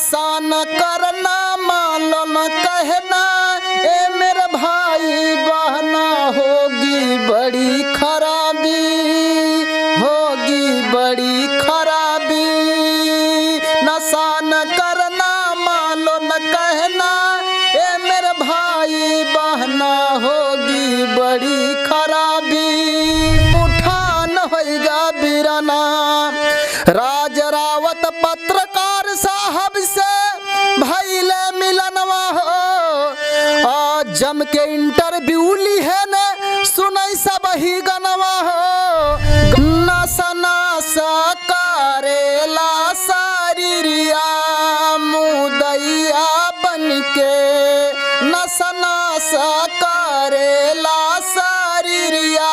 नशा न करना मानो न कहना, ए मेरे भाई बहना होगी बड़ी खराबी, होगी बड़ी खराबी। नशा न करना मानो न कहना, ए मेरे भाई बहना होगी बड़ी खराबी। उठान होगा बिरना राज रावत पत्रकार साहब से भइले मिलनवा हो, आज जम के इंटरव्यू ली है ने सुनई सब ही गनवा हो। नशा नशा करेला शरीरिया मुदैया बनके, नशा नशा करेला शरीरिया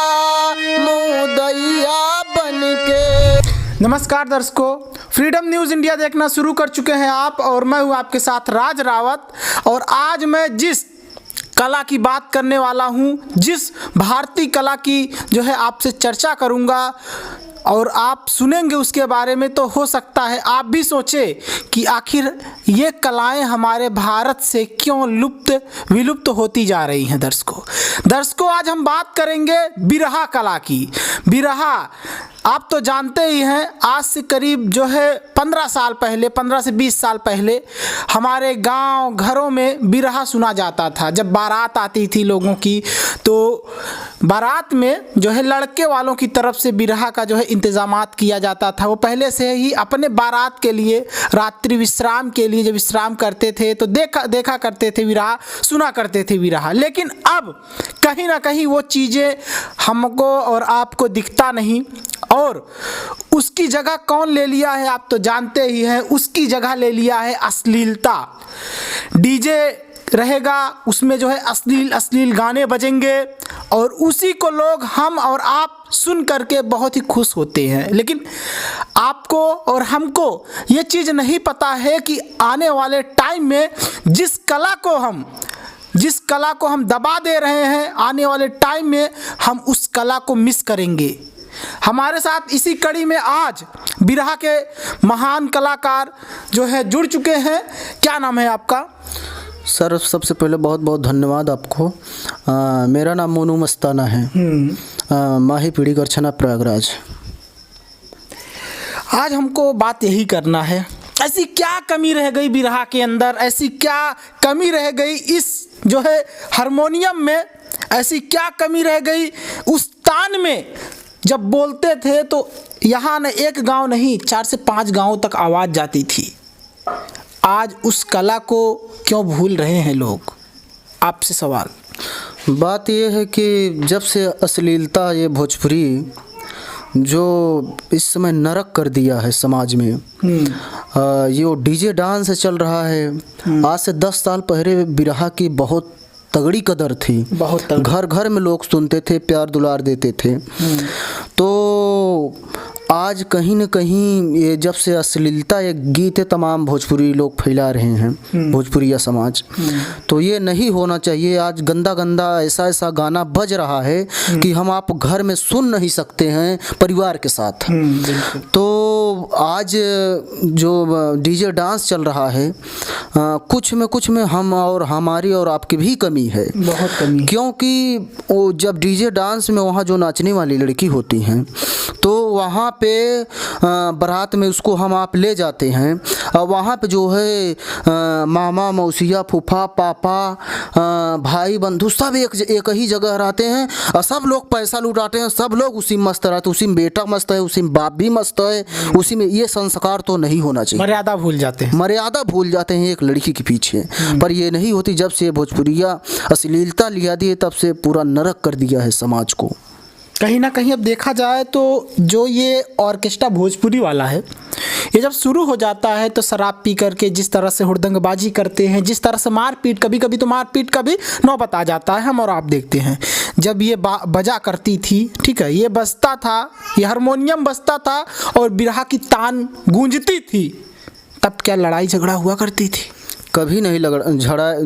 मुदैया बनके। नमस्कार दर्शकों, फ्रीडम न्यूज़ इंडिया देखना शुरू कर चुके हैं आप, और मैं हूं आपके साथ राज रावत। और आज मैं जिस कला की बात करने वाला हूं, जिस भारतीय कला की जो है आपसे चर्चा करूंगा और आप सुनेंगे उसके बारे में, तो हो सकता है आप भी सोचें कि आखिर ये कलाएं हमारे भारत से क्यों विलुप्त होती जा रही हैं। दर्शकों आज हम बात करेंगे बिरहा कला की। बिरहा आप तो जानते ही हैं, आज से करीब जो है 15 साल पहले, 15 से 20 साल पहले हमारे गांव घरों में बिरहा सुना जाता था। जब बारात आती थी लोगों की, तो बारात में जो है लड़के वालों की तरफ से बिरहा का जो है इंतज़ामात किया जाता था। वो पहले से ही अपने बारात के लिए, रात्रि विश्राम के लिए जब विश्राम करते थे तो देखा करते थे बिरहा, सुना करते थे बिरहा। लेकिन अब कहीं ना कहीं वो चीज़ें हमको और आपको दिखता नहीं, और उसकी जगह कौन ले लिया है आप तो जानते ही हैं। उसकी जगह ले लिया है अश्लीलता। डीजे रहेगा, उसमें जो है अश्लील गाने बजेंगे, और उसी को लोग, हम और आप सुन करके बहुत ही खुश होते हैं। लेकिन आपको और हमको ये चीज़ नहीं पता है कि आने वाले टाइम में जिस कला को हम दबा दे रहे हैं, आने वाले टाइम में हम उस कला को मिस करेंगे। हमारे साथ इसी कड़ी में आज बिरहा के महान कलाकार जो है जुड़ चुके हैं। क्या नाम है आपका? सर सबसे पहले बहुत बहुत धन्यवाद आपको। मेरा नाम मोनू मस्ताना है, माही पीढ़ी करछना प्रयागराज। आज हमको बात यही करना है, ऐसी क्या कमी रह गई बिरहा के अंदर, ऐसी क्या कमी रह गई इस जो है हारमोनियम में, ऐसी क्या कमी रह गई उस तान में। जब बोलते थे तो यहाँ न एक गांव नहीं, 4 से 5 गांवों तक आवाज़ जाती थी। आज उस कला को क्यों भूल रहे हैं लोग? आपसे सवाल। बात यह है कि जब से अश्लीलता, ये भोजपुरी जो इस समय नरक कर दिया है समाज में, ये डीजे डांस चल रहा है। आज से 10 साल पहले बिरहा की बहुत तगड़ी कदर थी, बहुत घर घर में लोग सुनते थे, प्यार दुलार देते थे। तो आज कहीं न कहीं ये जब से अश्लीलता एक गीत तमाम भोजपुरी लोग फैला रहे हैं, भोजपुरिया समाज, तो ये नहीं होना चाहिए। आज गंदा गंदा ऐसा गाना बज रहा है कि हम आप घर में सुन नहीं सकते हैं परिवार के साथ। तो आज जो डीजे डांस चल रहा है, कुछ में हम और हमारी और आपकी भी कमी है, बहुत कमी। क्योंकि वो जब डीजे डांस में वहाँ जो नाचने वाली लड़की होती हैं, तो वहाँ पे बारात में उसको हम आप ले जाते हैं, और वहाँ पे जो है मामा मौसिया फूफा पापा भाई बंधु सब एक ही जगह रहते हैं, और सब लोग पैसा लुटाते हैं, सब लोग उसी में मस्त रहते हैं। उसी में बेटा मस्त है, उसी में बाप भी मस्त है, उसी में। ये संस्कार तो नहीं होना चाहिए। मर्यादा भूल जाते हैं एक लड़की के पीछे। पर ये नहीं होती। जब से भोजपुरिया अश्लीलता लिया दी है, तब से पूरा नरक कर दिया है समाज को। कहीं ना कहीं अब देखा जाए तो जो ये ऑर्केस्ट्रा भोजपुरी वाला है, ये जब शुरू हो जाता है तो शराब पी करके जिस तरह से हुड़दंगबाजी करते हैं, जिस तरह से मारपीट, कभी कभी तो मारपीट का भी नौबत आ जाता है। हम और आप देखते हैं जब ये बजा करती थी, ठीक है, ये बजता था, ये हारमोनियम बजता था और बिरहा की तान गूंजती थी, तब क्या लड़ाई झगड़ा हुआ करती थी? कभी नहीं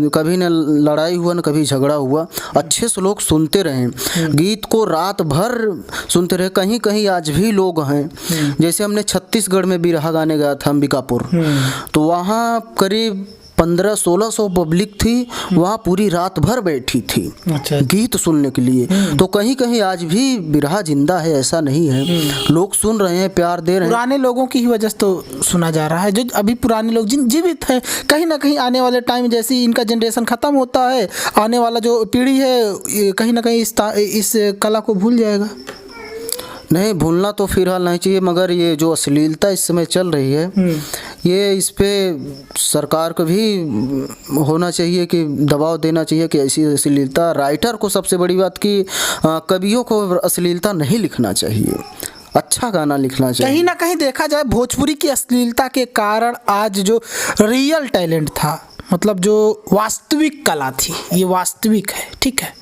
कभी न लड़ाई हुआ न कभी झगड़ा हुआ। अच्छे से लोग सुनते रहे, गीत को रात भर सुनते रहे। कहीं कहीं आज भी लोग हैं, जैसे हमने छत्तीसगढ़ में बिरहा गाने गया था अंबिकापुर, तो वहाँ करीब 1500-1600 पब्लिक थी, वहाँ पूरी रात भर बैठी थी अच्छा। गीत सुनने के लिए। तो कहीं कहीं आज भी बिरहा जिंदा है, ऐसा नहीं है, लोग सुन रहे हैं, प्यार दे रहे हैं। पुराने लोगों की ही वजह से तो सुना जा रहा है। जो अभी पुराने लोग जिन जीवित हैं, कहीं ना कहीं आने वाले टाइम जैसे ही इनका जनरेशन ख़त्म होता है, आने वाला जो पीढ़ी है ये कहीं ना कहीं इस कला को भूल जाएगा। नहीं, भूलना तो फिलहाल नहीं चाहिए, मगर ये जो अश्लीलता इस समय चल रही है, ये इस पे सरकार को भी होना चाहिए कि दबाव देना चाहिए कि ऐसी अश्लीलता, राइटर को सबसे बड़ी बात कि कवियों को अश्लीलता नहीं लिखना चाहिए, अच्छा गाना लिखना चाहिए। कहीं ना कहीं देखा जाए भोजपुरी की अश्लीलता के कारण आज जो रियल टैलेंट था, मतलब जो वास्तविक कला थी, ये वास्तविक है, ठीक है,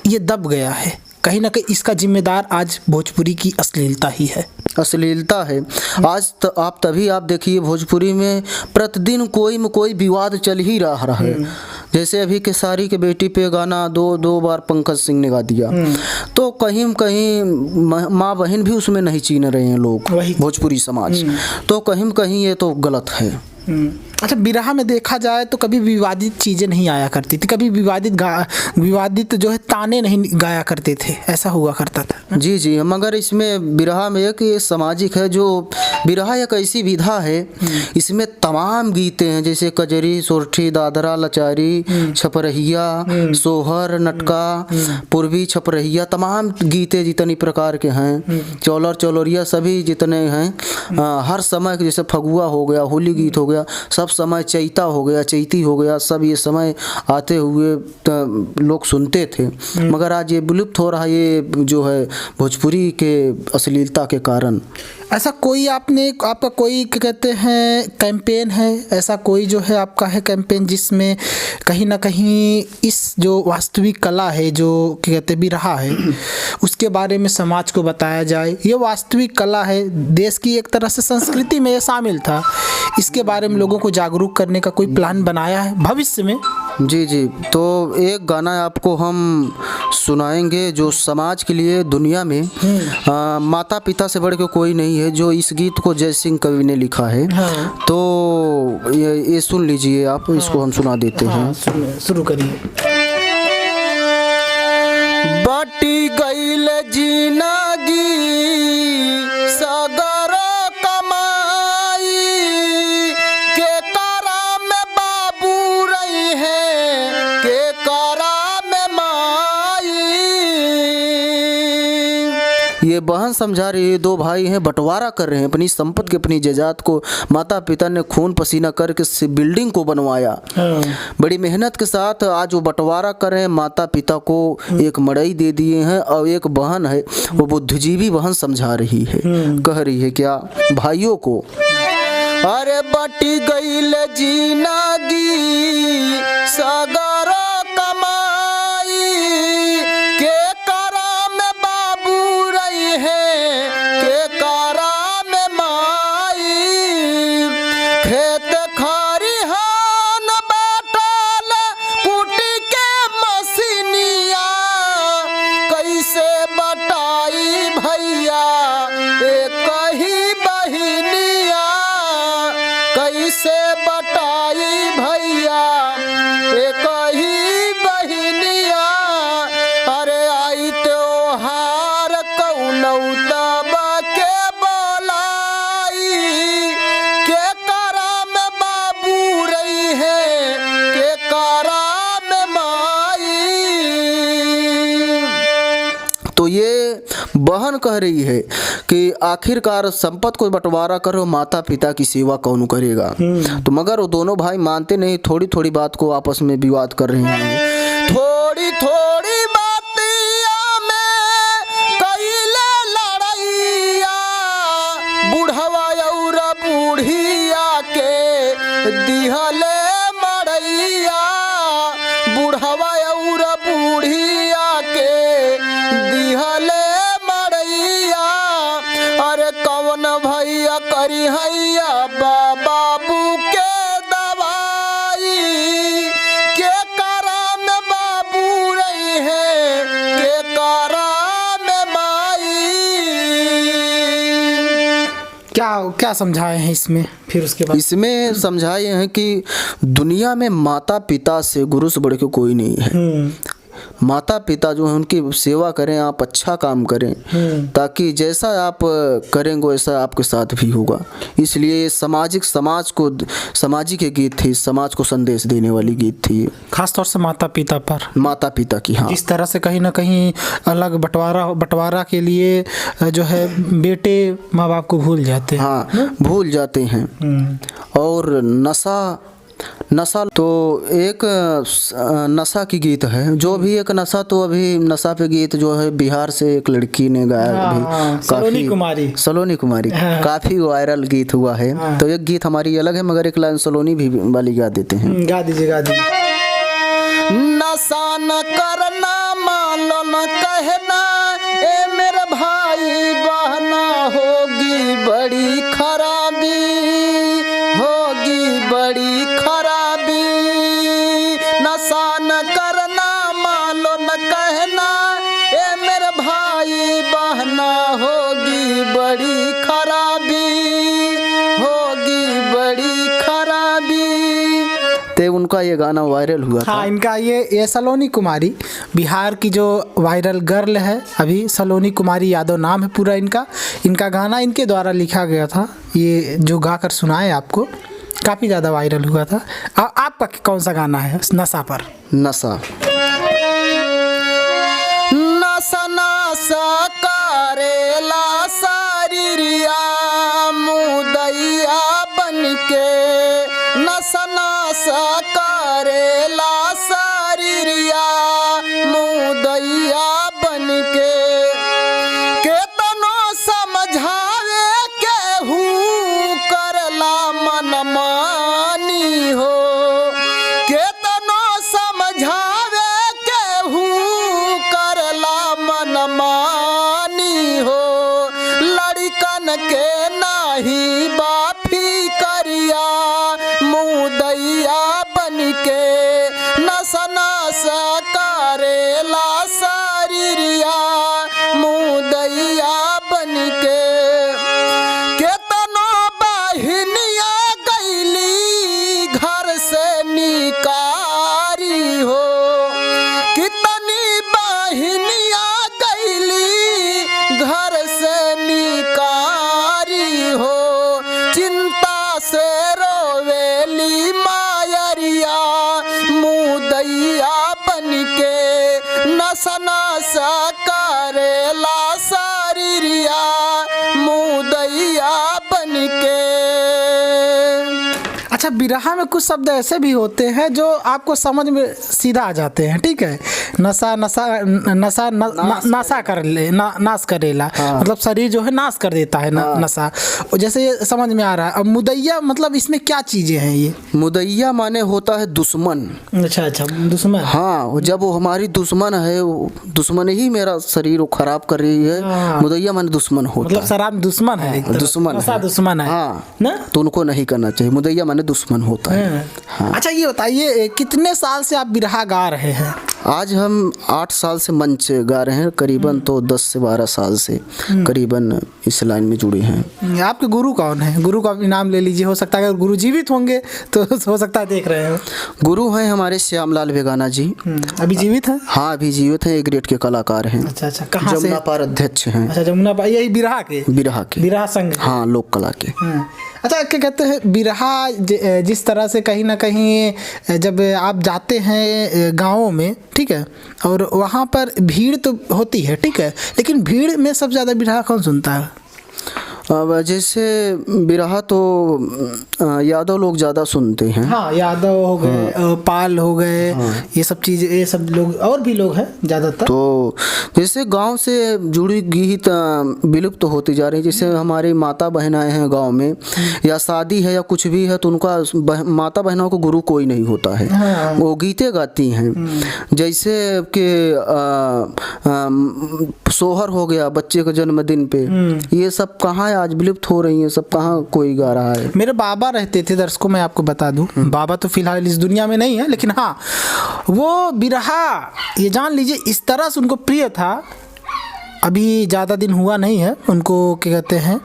ये दब गया है। कहीं ना कहीं इसका जिम्मेदार आज भोजपुरी की अश्लीलता ही है। अश्लीलता है आज आप देखिए भोजपुरी में प्रतिदिन कोई में कोई विवाद चल ही रहा है। जैसे अभी केसारी के बेटी पे गाना दो बार पंकज सिंह ने गा दिया, तो कहीं कहीं माँ बहन भी उसमें नहीं चीन रहे हैं लोग, भोजपुरी समाज, तो कहीं ये तो गलत है। अच्छा, बिरहा में देखा जाए तो कभी विवादित चीज़ें नहीं आया करती थी, कभी विवादित जो है ताने नहीं गाया करते थे, ऐसा हुआ करता था। जी, मगर इसमें बिरहा में एक ये सामाजिक है, जो बिरहा एक ऐसी विधा है, इसमें तमाम गीतें हैं, जैसे कजरी, सोरठी, दादरा, लचारी, छपरहिया, सोहर, नटका, पूर्वी छपरहिया, तमाम गीतें जितनी प्रकार के हैं, चौलर चौलोरिया, सभी जितने हैं, हर समय जैसे फगुआ हो गया, होली गीत हो गया, सब समय चैता हो गया, चैती हो गया, सब ये समय आते हुए लोग सुनते थे। मगर आज ये विलुप्त हो रहा है, ये जो है भोजपुरी के अश्लीलता के कारण। ऐसा कोई आपका कोई क्या कहते हैं कैंपेन है, ऐसा कोई जो है आपका है कैंपेन जिसमें कहीं ना कहीं इस जो वास्तविक कला है, जो क्या कहते भी रहा है, उसके बारे में समाज को बताया जाए? ये वास्तविक कला है, देश की एक तरह से संस्कृति में ये शामिल था, इसके बारे में लोगों को जागरूक करने का कोई प्लान बनाया है भविष्य में? जी, तो एक गाना आपको हम सुनाएंगे जो समाज के लिए दुनिया में माता पिता से बढ़ के कोई नहीं है, जो इस गीत को जय सिंह कवि ने लिखा है। हाँ। तो ये सुन लीजिए आप। हाँ। इसको हम सुना देते हैं। शुरू करिए। बाटी गईल जिंदगी सगर कमाई के करा में बाबू रही है, के करा में माई। ये बहन समझा रही है, दो भाई हैं, बंटवारा कर रहे हैं अपनी संपत्ति, अपनी जायदाद को। माता पिता ने खून पसीना करके बिल्डिंग को बनवाया, बड़ी मेहनत के साथ आज वो बंटवारा कर रहे हैं। माता पिता को एक मड़ई दे दिए हैं, और एक बहन है, वो बुद्धिजीवी बहन समझा रही है, कह रही है क्या भाइयों को, अरे बटी गईल जिंदगी सगर कमाई के करा में बाबू रही है, के करा में माई। खेत खरिहान बाटल कुटी के मसीनिया, कैसे बटाई भैया एक ही बहिनिया, कैसे बटाई भैया एक ही बहिनिया। अरे आई त्योहार कौनौता के बोलाई, के करा में बाबू रही है, के करा में माई। तो ये बहन कह रही है कि आखिरकार संपत्ति को बंटवारा करो, माता पिता की सेवा कौन करेगा। तो मगर वो दोनों भाई मानते नहीं, थोड़ी थोड़ी बात को आपस में विवाद कर रहे हैं। थोड़ी थोड़ी बातिया में कईले लड़ैया, बुढ़वा और बूढ़िया के दिहले मड़ैया, बुढ़वा और बूढ़िया के दिहले मड़ैया। अरे कौन भैया करी हैया बाबू के दवाई, क्या समझाए हैं इसमें फिर उसके बाद? इसमें समझाए हैं कि दुनिया में माता पिता से गुरु से बढ़ के कोई नहीं है। माता पिता जो है उनकी सेवा करें, आप अच्छा काम करें, ताकि जैसा आप करेंगे वैसा आपके साथ भी होगा। इसलिए सामाजिक ये गीत थी, समाज को संदेश देने वाली गीत थी, खास तौर से माता पिता पर, माता पिता की। हाँ, जिस तरह से कहीं ना कहीं अलग बंटवारा के लिए जो है बेटे माँ बाप को भूल जाते हैं। हाँ, भूल जाते हैं। और नशा तो एक नशा की गीत है, जो भी एक नशा, तो अभी नशा पे गीत जो है बिहार से एक लड़की ने गाया, अभी सलोनी कुमारी काफी वायरल गीत हुआ है। तो एक गीत हमारी अलग है, मगर एक लाइन सलोनी भी वाली गा देते हैं। गा दीजिए। नशा न करना, मानो न कहना, ए मेरे भाई बहना, होगी बड़ी खराबी, होगी बड़ी खराबी। नशा न करना, मानो न कहना, ए मेरे भाई बहना, होगी बड़ी खराबी, होगी बड़ी खराबी। तो उनका ये गाना वायरल हुआ था। हाँ, इनका ये सलोनी कुमारी बिहार की जो वायरल गर्ल है अभी, सलोनी कुमारी यादव नाम है पूरा इनका। इनका गाना इनके द्वारा लिखा गया था, ये जो गाकर सुनाए आपको, काफ़ी ज़्यादा वायरल हुआ था। आपका कौन सा गाना है नशा पर? नशा करेला शरीरिया, मुदैया बनके, नशा करेला शरीरिया, मुदैया बनके। केतनो समझावे केहू, करला मनमानी हो। केतनो समझावे केहू, करला मनमानी हो। लड़कन के नाही बाफी करिया, मुदैया बनके, नशा करेला शरीरिया, मुदैया बनके। केतनो बहिनिया गईली, घर से निकारी हो। कितनी बहिनिया गईली, घर से निकारी हो। चिंता से रोवेली मायरिया, मुदैया बनके, नशा करेला शरीरिया, मुदैया बनके। अच्छा, बिरहा में कुछ शब्द ऐसे भी होते हैं जो आपको समझ में सीधा आ जाते हैं, ठीक है। नशा कर ले, नाश करेला, मतलब शरीर जो है नाश कर देता है नशा, जैसे ये समझ में आ रहा है। अब मुदैया मतलब इसमें क्या चीज़ें हैं? ये मुदैया माने होता है दुश्मन। अच्छा, दुश्मन। हाँ, जब वो हमारी दुश्मन है, वो दुश्मन ही मेरा शरीर खराब कर रही है। मुदैया माने दुश्मन होता मतलब शराब दुश्मन है, दुश्मन है। हाँ ना, तो उनको नहीं करना चाहिए। मुदैया माने दुश्मन होता है। हाँ। अच्छा, ये बताइए कितने साल से आप बिरहा गा रहे हैं? आज हम 8 साल से मंच गा रहे हैं, करीबन तो 10 से 12 साल से करीबन इस लाइन में जुड़े हैं। आपके गुरु कौन है? गुरु का नाम ले लीजिए, हो सकता है अगर गुरु जीवित होंगे तो हो सकता है देख रहे हो। गुरु हैं हमारे श्यामलाल बेगाना जी। अभी जीवित हैं? हाँ, अभी जीवित हैं, एक ग्रेड के कलाकार हैं। अच्छा, कहाँ से? जमुना पार अध्यक्ष हैं। अच्छा, जमुना पार, यही बिरहा संघ। हाँ, लोक कला के। अच्छा, क्या कहते हैं बिरहा, जिस तरह से कहीं ना कहीं जब आप जाते हैं गाँवों में, ठीक है, और वहाँ पर भीड़ तो होती है, ठीक है, लेकिन भीड़ में सबसे ज़्यादा बिरहा कौन सुनता है? अब जैसे बिरहा तो यादव लोग ज़्यादा सुनते हैं। हाँ, यादव हो गए, पाल हो गए, ये सब चीज़, ये सब लोग, और भी लोग हैं ज़्यादातर। तो जैसे गांव से जुड़ी गीत विलुप्त होती जा रही है। जैसे हमारी माता बहनाएं हैं गांव में, या शादी है या कुछ भी है, तो उनका माता बहनों को गुरु कोई नहीं होता है। वो गीतें गाती हैं। जैसे कि सोहर हो गया बच्चे के जन्मदिन पे, ये सब कहाँ आज विलुप्त हो रही है, सब कहाँ कोई गा रहा है। मेरे बाबा रहते थे, दर्शकों मैं आपको बता दूं, बाबा तो फिलहाल इस दुनिया में नहीं है, लेकिन हाँ, वो बिरहा, ये जान लीजिए, इस तरह से उनको प्रिय था। अभी ज़्यादा दिन हुआ नहीं है उनको, क्या कहते हैं,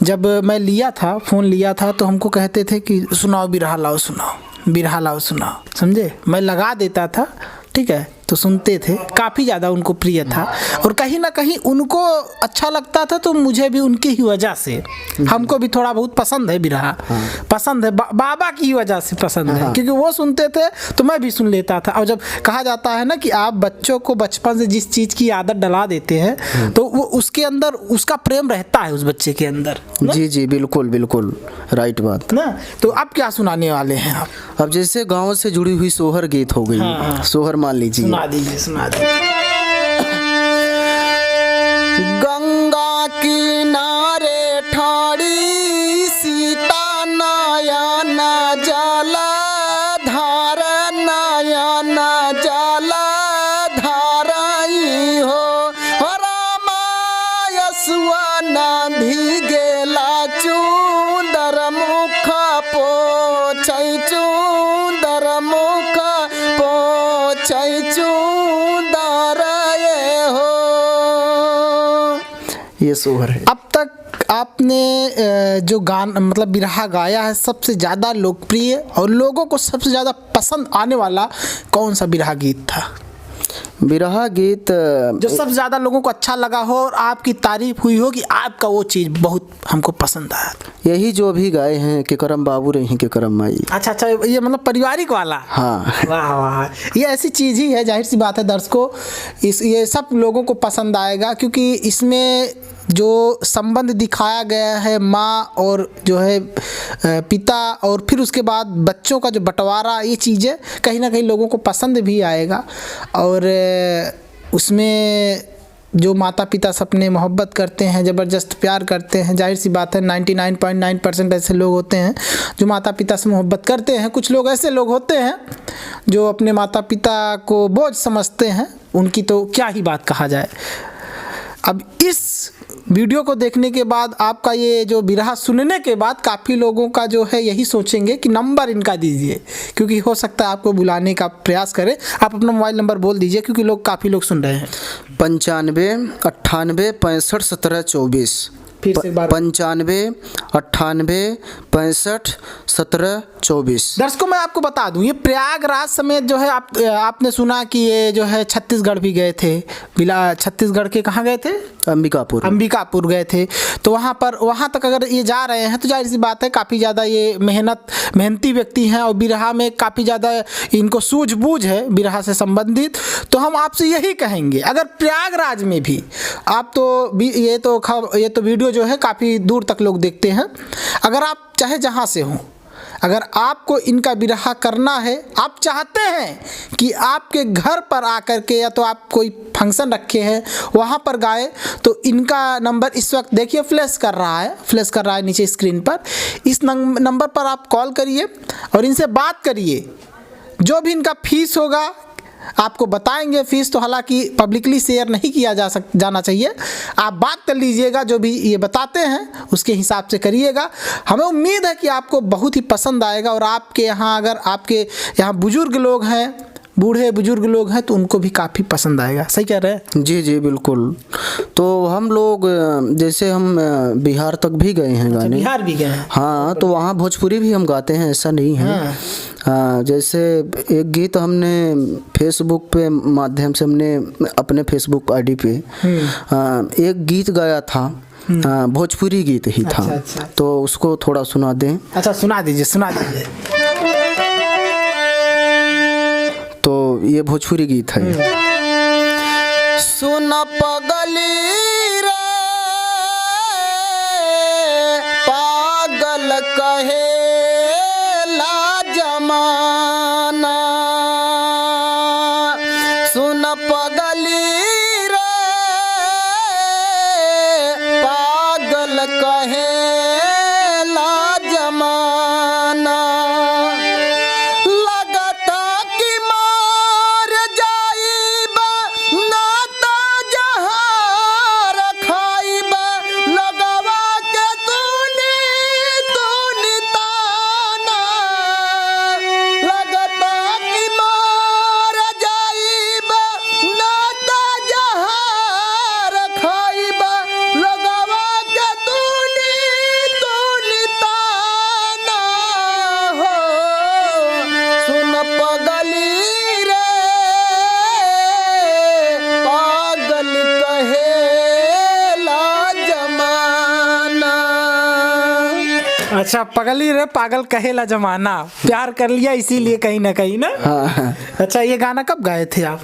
जब मैं लिया था, फ़ोन लिया था, तो हमको कहते थे कि सुनाओ बिरहा लाओ, सुनाओ बिरहा लाओ, सुनाओ, समझे। मैं लगा देता था, ठीक है, तो सुनते थे, काफ़ी ज़्यादा उनको प्रिय था और कहीं ना कहीं उनको अच्छा लगता था, तो मुझे भी उनकी ही वजह से, हमको भी थोड़ा बहुत पसंद है बिरहा, पसंद है, बाबा की ही वजह से पसंद है, क्योंकि वो सुनते थे तो मैं भी सुन लेता था। और जब कहा जाता है ना कि आप बच्चों को बचपन से जिस चीज़ की आदत डला देते हैं तो वो उसके अंदर उसका प्रेम रहता है, उस बच्चे के अंदर। जी जी, बिल्कुल बिल्कुल राइट बात ना, तो अब क्या सुनाने वाले हैं आप? अब जैसे गांव से जुड़ी हुई सोहर गीत हो गई, सोहर मान लीजिए। सुना दीजिए, सुना दीजिए। गंगा किनारे ठाड़ी सीता नयन जल धार, नयन जल धारई हो, रामायसवन भीगेला चूंदर मुख पोछै, चूंदर मुख पोछै, चूंदर हो। ये सोहर है। अब तक आपने जो गान मतलब बिरहा गाया है, सबसे ज़्यादा लोकप्रिय और लोगों को सबसे ज़्यादा पसंद आने वाला कौन सा बिरहा गीत था? बिरहा गीत जो सबसे ज़्यादा लोगों को अच्छा लगा हो और आपकी तारीफ हुई हो कि आपका वो चीज़ बहुत हमको पसंद आया। यही जो अभी गाए हैं कि करम बाबू रही के करम माई। अच्छा अच्छा, ये मतलब पारिवारिक वाला। हाँ, वाह वाह, ये ऐसी चीज़ ही है, जाहिर सी बात है दर्शकों, ये सब लोगों को पसंद आएगा, क्योंकि इसमें जो संबंध दिखाया गया है माँ और जो है पिता, और फिर उसके बाद बच्चों का जो बंटवारा, ये चीज़ें कहीं ना कहीं लोगों को पसंद भी आएगा। और उसमें जो माता पिता सपने मोहब्बत करते हैं, ज़बरदस्त प्यार करते हैं, जाहिर सी बात है 99.9% ऐसे लोग होते हैं जो माता पिता से मोहब्बत करते हैं। कुछ लोग ऐसे लोग होते हैं जो अपने माता पिता को बोझ समझते हैं, उनकी तो क्या ही बात कहा जाए। अब इस वीडियो को देखने के बाद, आपका ये जो बिरहा सुनने के बाद, काफ़ी लोगों का जो है यही सोचेंगे कि नंबर इनका दीजिए, क्योंकि हो सकता है आपको बुलाने का प्रयास करें। आप अपना मोबाइल नंबर बोल दीजिए, क्योंकि लोग काफ़ी लोग सुन रहे हैं। 95 98 65 17 24। फिर से एक बार 95 98 65 17 24। दर्शकों मैं आपको बता दूं, ये प्रयागराज समेत जो है आपने सुना कि ये जो है छत्तीसगढ़ भी गए थे। छत्तीसगढ़ के कहाँ गए थे? अंबिकापुर गए थे। तो वहाँ तक अगर ये जा रहे हैं तो जाहिर सी बात है काफ़ी ज़्यादा ये मेहनती व्यक्ति हैं और बिरहा में काफ़ी ज़्यादा इनको सूझबूझ है बिरहा से संबंधित। तो हम आपसे यही कहेंगे, अगर प्रयागराज में भी आप तो ये तो वीडियो जो है काफ़ी दूर तक लोग देखते हैं, अगर आप चाहे जहाँ से हों, अगर आपको इनका बिरहा करना है, आप चाहते हैं कि आपके घर पर आकर के, या तो आप कोई फंक्शन रखे हैं वहाँ पर गाए, तो इनका नंबर इस वक्त देखिए फ्लैश कर रहा है नीचे स्क्रीन पर। इस नंबर पर आप कॉल करिए और इनसे बात करिए। जो भी इनका फीस होगा आपको बताएंगे। फीस तो हालांकि पब्लिकली शेयर नहीं किया जाना चाहिए। आप बात कर लीजिएगा, जो भी ये बताते हैं उसके हिसाब से करिएगा। हमें उम्मीद है कि आपको बहुत ही पसंद आएगा और आपके यहाँ, अगर आपके यहाँ बुजुर्ग लोग हैं, बूढ़े बुजुर्ग लोग हैं, तो उनको भी काफ़ी पसंद आएगा। सही कह रहे हैं? जी जी बिल्कुल। तो हम लोग जैसे हम बिहार तक भी गए हैं गाने। बिहार भी गए हैं? हाँ, तो वहाँ भोजपुरी भी हम गाते हैं, ऐसा नहीं है। हाँ, जैसे एक गीत हमने फेसबुक पे माध्यम से हमने अपने फेसबुक आईडी पे एक गीत गाया था, भोजपुरी गीत ही था। अच्छा। तो उसको थोड़ा सुना दें। अच्छा, सुना दीजिए। तो ये भोजपुरी गीत है। सुन पगली रे पागल कहे ला जमाना, सुन पगली रे पागल कहे ला जमाना, अच्छा, पगली रे पागल कहेला जमाना, प्यार कर लिया इसीलिए कहीं ना कहीं ना। हाँ। अच्छा, ये गाना कब गाए थे आप?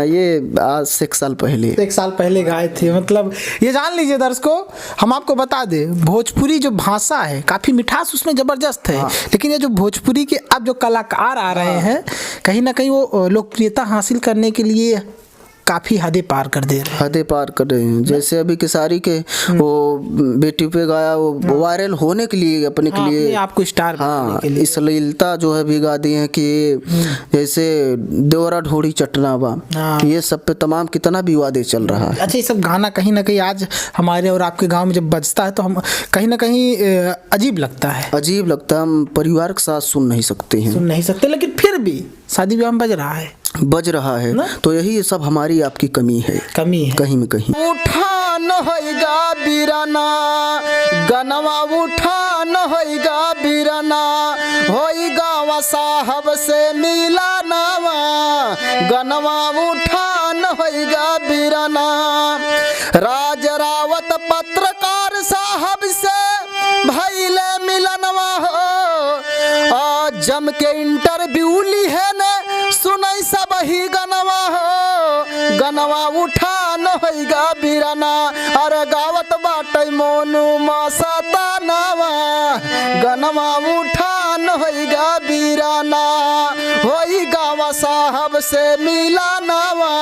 ये आज से 1 साल पहले। 1 साल पहले गाए थे। मतलब ये जान लीजिए दर्शकों, हम आपको बता दें, भोजपुरी जो भाषा है काफ़ी मिठास उसमें ज़बरदस्त है। लेकिन ये जो भोजपुरी के अब जो कलाकार आ रहे हैं, कहीं ना कहीं वो लोकप्रियता हासिल करने के लिए काफ़ी हदें पार कर दे रहे हैं। हदें पार कर रहे हैं। जैसे अभी केसारी के वो बेटी पे गाया, वो वायरल होने के लिए, अपने के लिए, आपको स्टार बनाने हाँ, के लिए। अश्लीलता जो है भी गा दी है कि जैसे देवरा ढोड़ी चटनावा, ये सब पे तमाम कितना विवादे चल रहा है। अच्छा, ये सब गाना कहीं ना कहीं आज हमारे और आपके गांव में जब बजता है तो हम कहीं ना कहीं अजीब लगता है। अजीब लगता है, हम परिवार के साथ सुन नहीं सकते हैं। सुन नहीं सकते, लेकिन फिर भी शादी ब्याह में बज रहा है ना? तो यही सब हमारी आपकी कमी है कहीं में कहीं। उठान होइगा बिरना गनवा, उठान होइगा बिरना, होइगा वा साहब से मिला नवा, गनवा उठान होइगा बिरना। राज रावत पत्रकार साहब से भइले मिलनवा हो, जम के इंटरव्यू ली है ने सुनई सब ही गनवा हो, गनवा उठान होइगा बिरना। अरे गावत बाटै मोनू मसता नवा, गनवा उठान होइगा बिरना, होइगा वा साहब से मिला नवा,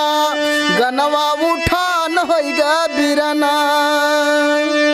गनवा उठान होइगा बिरना।